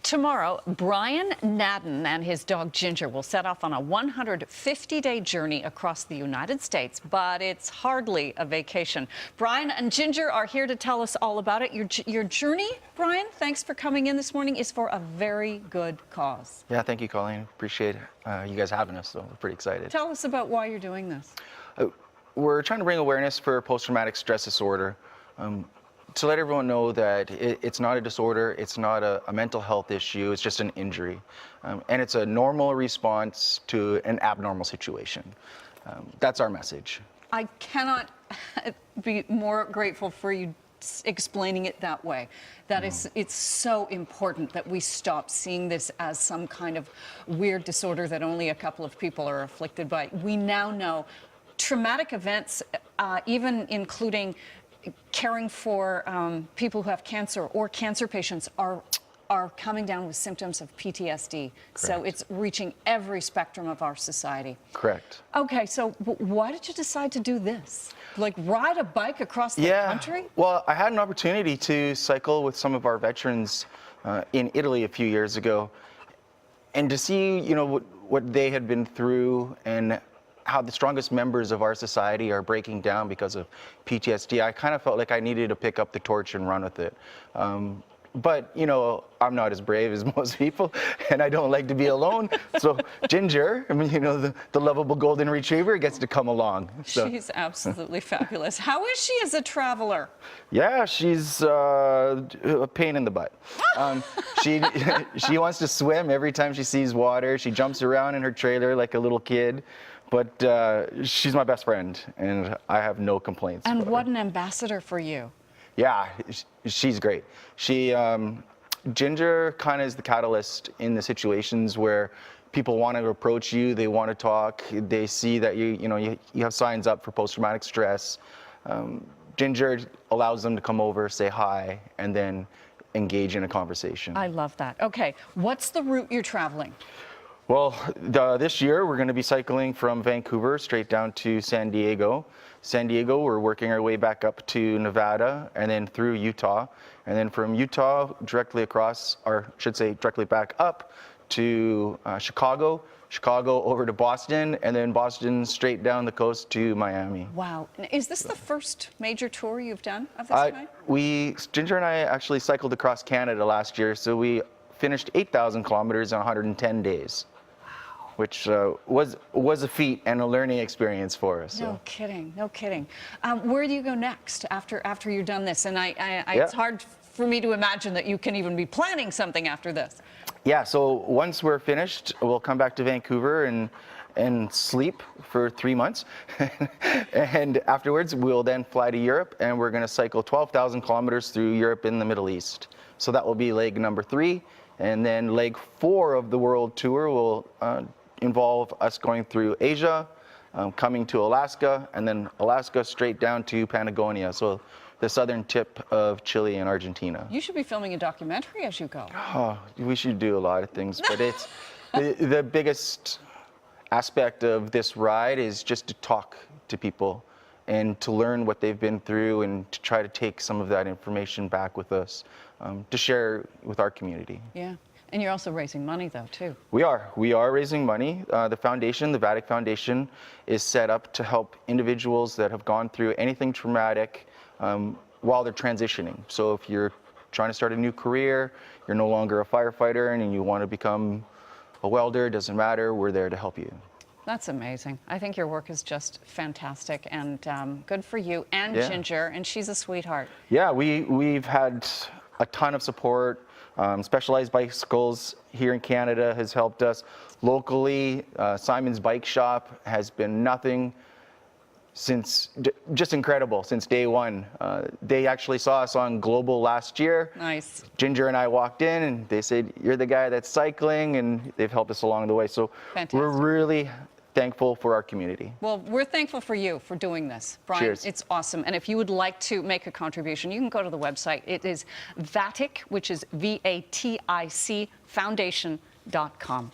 Tomorrow, Brian Nadon and his dog Ginger will set off on a 150-day journey across the United States, but it's hardly a vacation. Brian and Ginger are here to tell us all about it. Your journey, Brian, thanks for coming in this morning, is for a very good cause. Yeah, thank you, Colleen. Appreciate you guys having us, so we're pretty excited. Tell us about why you're doing this. We're trying to bring awareness for post-traumatic stress disorder. To let everyone know that it's not a disorder, it's not a mental health issue, it's just an injury. And it's a normal response to an abnormal situation. That's our message. I cannot be more grateful for you explaining it that way. That it's so important that we stop seeing this as some kind of weird disorder that only a couple of people are afflicted by. We now know traumatic events, even including caring for people who have cancer or cancer patients, are coming down with symptoms of PTSD. Correct. So it's reaching every spectrum of our society. Correct. Okay, so why did you decide to do this? Like ride a bike across the country? Well, I had an opportunity to cycle with some of our veterans in Italy a few years ago, and to see, you know, what they had been through and how the strongest members of our society are breaking down because of PTSD. I kind of felt like I needed to pick up the torch and run with it. But, you know, I'm not as brave as most people, and I don't like to be alone. So Ginger, I mean, you know, the lovable golden retriever, gets to come along. So. She's absolutely fabulous. How is she as a traveler? Yeah, she's a pain in the butt. She wants to swim every time she sees water. She jumps around in her trailer like a little kid. But she's my best friend, and I have no complaints. And what an ambassador for you. Yeah, she's great. Ginger kind of is the catalyst in the situations where people want to approach you, they want to talk, they see that you have signs up for post-traumatic stress. Ginger allows them to come over, say hi, and then engage in a conversation. I love that. Okay, what's the route you're traveling? Well, this year we're going to be cycling from Vancouver straight down to San Diego. San Diego, we're working our way back up to Nevada and then through Utah. And then from Utah directly across, or I should say directly back up to Chicago, Chicago over to Boston, and then Boston straight down the coast to Miami. Wow. Is this the first major tour you've done of this kind? Ginger and I actually cycled across Canada last year, so we finished 8,000 kilometers in 110 days. Which was a feat and a learning experience for us. No kidding, no kidding. Where do you go next after you're done this? And it's hard for me to imagine that you can even be planning something after this. Yeah, so once we're finished, we'll come back to Vancouver and sleep for 3 months. And afterwards, we'll then fly to Europe, and we're going to cycle 12,000 kilometers through Europe and the Middle East. So that will be leg number 3. And then leg 4 of the world tour will involve us going through Asia, coming to Alaska, and then Alaska straight down to Patagonia, so the southern tip of Chile and Argentina. You should be filming a documentary as you go. Oh, we should do a lot of things, but it's the biggest aspect of this ride is just to talk to people and to learn what they've been through and to try to take some of that information back with us to share with our community. Yeah. And you're also raising money, though, too. We are raising money. The foundation, the Vatic Foundation, is set up to help individuals that have gone through anything traumatic while they're transitioning. So if you're trying to start a new career, you're no longer a firefighter, and you want to become a welder, doesn't matter, we're there to help you. That's amazing. I think your work is just fantastic, and good for you and Ginger, and she's a sweetheart. Yeah, we've had a ton of support. Specialized Bicycles here in Canada has helped us. Locally, Simon's Bike Shop has been nothing since, just incredible since day one. They actually saw us on Global last year. Nice. Ginger and I walked in and they said, "You're the guy that's cycling," and they've helped us along the way. So fantastic. We're really thankful for our community. Well, we're thankful for you for doing this, Brian. Cheers. It's awesome. And if you would like to make a contribution, you can go to the website. It is Vatic, which is VATIC Foundation.com.